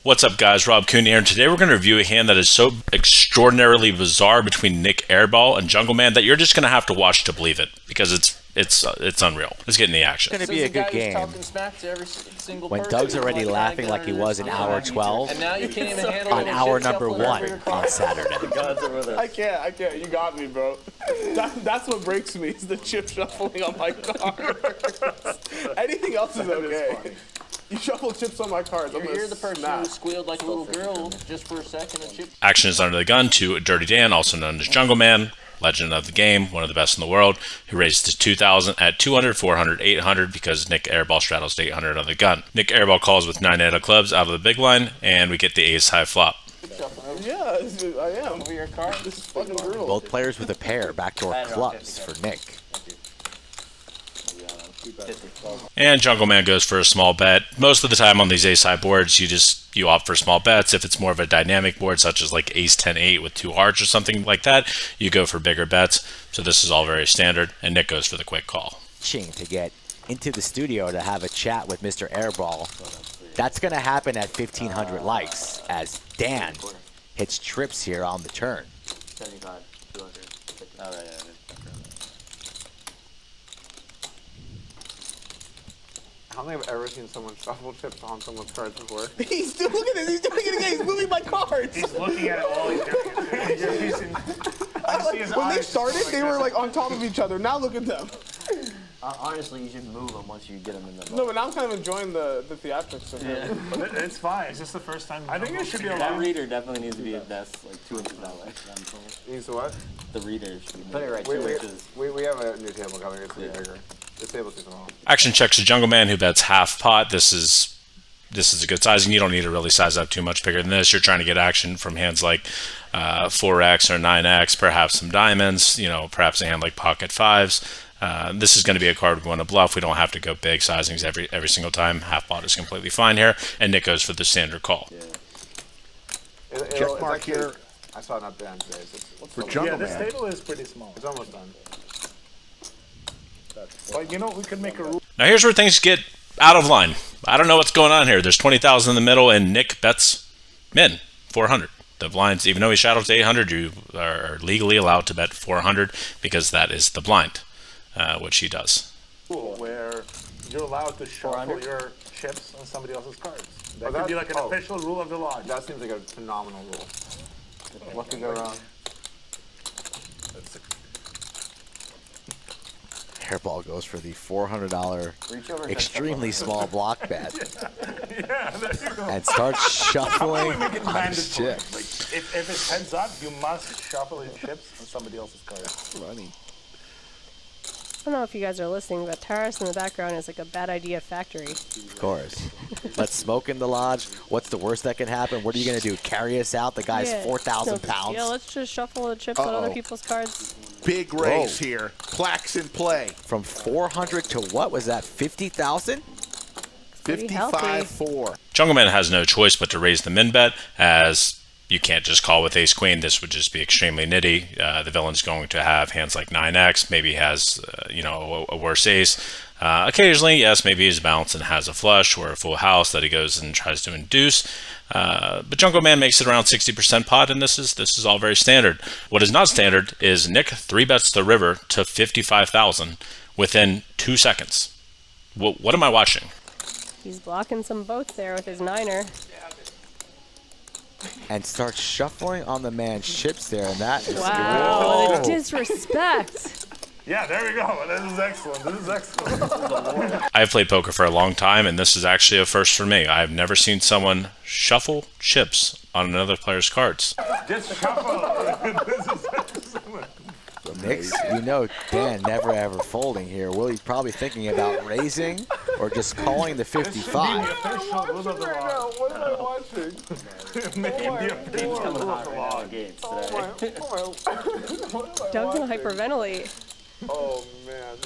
What's up, guys? Rob Kuhn here, and today we're going to review a hand that is so extraordinarily bizarre between Nik Airball and JungleMan that you're just going to have to watch to believe it, because it's unreal. Let's get in the action. It's going to be a good game. When Doug's already laughing like he was in hour 12 on hour number 1 on Saturday. I can't. You got me, bro. That's what breaks me, is the chip shuffling on my cards. Anything else is okay. You shuffle chips on my cards. You're the person who squealed like a little girl just for a second and chip. Action is under the gun to Dirty Dan, also known as JungleMan, legend of the game, one of the best in the world, who raised to 2,000 at 200, 400, 800 because Nik Airball straddles to 800 on the gun. Nik Airball calls with 9 of clubs out of the big line, and we get the ace high flop. Yeah, I am. Over your card. This is fucking brutal. Both players with a pair, backdoor clubs for Nik. And JungleMan goes for a small bet. Most of the time on these ace-high boards, you opt for small bets. If it's more of a dynamic board, such as like ace-10-8 with 2 hearts or something like that, you go for bigger bets. So this is all very standard, and Nik goes for the quick call. To get into the studio to have a chat with Mr. Airball. That's going to happen at 1,500 likes as Dan hits trips here on the turn. 75, 200. All right. I don't think I've ever seen someone shuffle chips on someone's cards before. He's still looking at this. He's doing it again. He's moving my cards. He's looking at it while he's doing it. When they started, they were like on top of each other. Now look at them. Honestly, you should move them once you get them in the. No, but now I'm kind of enjoying the theatrics of it. But it's fine. Is this the first time? I think it should be That allowed. reader definitely needs to be that's like $200. Needs what? The reader should be. Put it right. 2 inches. We have a new table coming. It's bigger. This table's too small. Action checks to JungleMan, who bets half pot. This is a good sizing. You don't need to really size up too much bigger than this. You're trying to get action from hands like 4x or 9x, perhaps some diamonds, perhaps a hand like pocket fives. This is going to be a card we want to bluff. We don't have to go big sizings every single time. Half pot is completely fine here, and Nik goes for the standard call. Yeah. Check mark here. I saw it not down today. For Yeah, JungleMan. this table is pretty small. It's almost done. But we could make a rule. Now here's where things get out of line. I don't know what's going on here. There's 20,000 in the middle, and Nik bets min 400. The blinds, even though he shadows to 800, you are legally allowed to bet 400 because that is the blind, which he does. Where you're allowed to shuffle your chips on somebody else's cards. That could be like an official rule of the lodge. That seems like a phenomenal rule. What could go wrong? Airball goes for the $400 extremely small block bet Yeah, there you go. and starts shuffling Make it on his mandatory. chips. Like, if it's heads up, you must shuffle your chips on somebody else's cards. Running. I don't know if you guys are listening, but Taras in the background is like a bad idea factory. Of course. Let's smoke in the lodge. What's the worst that can happen? What are you going to do? Carry us out? The guy's 4,000 pounds. Yeah, let's just shuffle the chips on other people's cards. Big raise here. Plaques in play. From 400 to what was that? 50,000? Pretty healthy. 55-4. JungleMan has no choice but to raise the min bet, as you can't just call with ace-queen. This would just be extremely nitty. The villain's going to have hands like 9x, maybe has a worse ace. Occasionally, yes, maybe he's balanced and has a flush or a full house that he goes and tries to induce. But JungleMan makes it around 60% pot, and this is all very standard. What is not standard is Nik 3-bets the river to 55,000 within 2 seconds. What am I watching? He's blocking some boats there with his niner. And starts shuffling on the man's chips there, and that is Wow, good. the disrespect. Yeah, there we go. This is excellent. This is excellent. I've played poker for a long time, and this is actually a first for me. I've never seen someone shuffle chips on another player's cards. Just shuffle. This is excellent. Nick's, Dan never ever folding here. Willie's probably thinking about raising or just calling the This should be 55. the official rule of the lodge. What am I watching? Making the official rule of the lodge. Doug's gonna hyperventilate. Oh, man.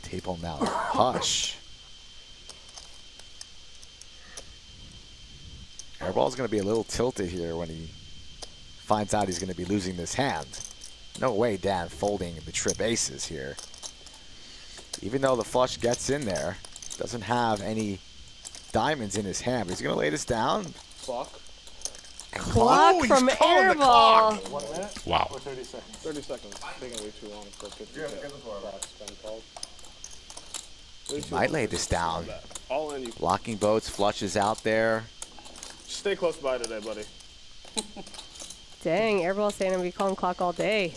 Table now. Hush. Airball's going to be a little tilted here when he finds out he's going to be losing this hand. No way Dan folding the trip aces here. Even though the flush gets in there, doesn't have any diamonds in his hand. But he's going to lay this down. Clock. Clock he's from calling the Airball. 1 minute Wow. or 30 seconds? 30 seconds. Taking way too long for a 50 Might lay this down. All in. You Blocking boats, flushes out there. stay close by today, buddy. Dang, Airball saying I'm gonna be calling clock all day.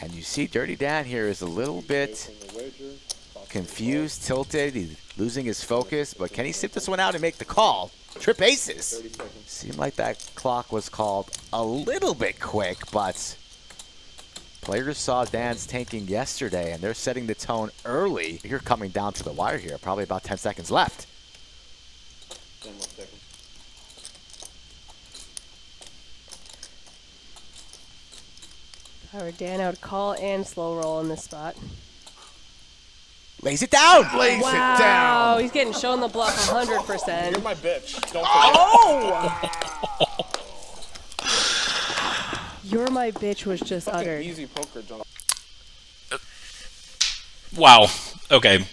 And you see Dirty Dan here is a little bit confused, tilted. He's losing his focus. But can he sit this one out and make the call? Trip aces. Seemed like that clock was called a little bit quick, but players saw Dan's tanking yesterday, and they're setting the tone early. You're coming down to the wire here. Probably about 10 seconds left. 10 more seconds. If I were Dan, I would call and slow roll in this spot. Lays it down. Lays it Wow, down. he's getting shown the bluff 100%. You're my bitch. Don't forget. You're my bitch was just Fucking uttered. easy poker, Jungle. Wow. Okay.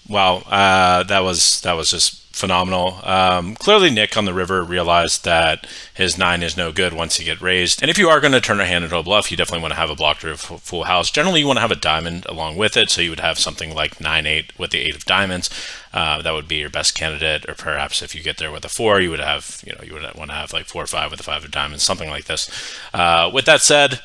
Wow. That was just phenomenal. Clearly, Nick on the river realized that his 9 is no good once you get raised. And if you are going to turn a hand into a bluff, you definitely want to have a blocked or full house. Generally, you want to have a diamond along with it, so you would have something like 9-8 with the 8 of diamonds. That would be your best candidate. Or perhaps if you get there with a 4, you would have, you would want to have like 4 or 5 with the 5 of diamonds, something like this. With that said,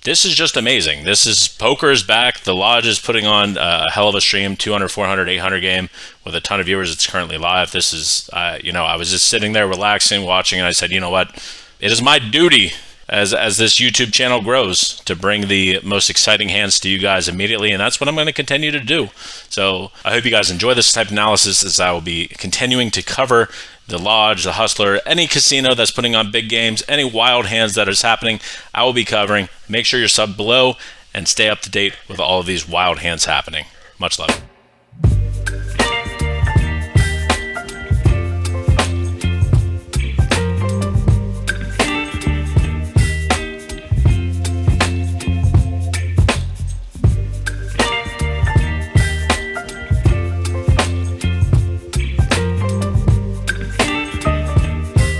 this is just amazing. This is poker is back. The Lodge is putting on a hell of a stream, 200, 400, 800 game with a ton of viewers. It's currently live. This is, I was just sitting there relaxing, watching, and I said, you know what? It is my duty as this YouTube channel grows to bring the most exciting hands to you guys immediately, and that's what I'm going to continue to do. So I hope you guys enjoy this type of analysis, as I will be continuing to cover the Lodge, the Hustler, any casino that's putting on big games, any wild hands that is happening, I will be covering. Make sure you're subbed below and stay up to date with all of these wild hands happening. Much love.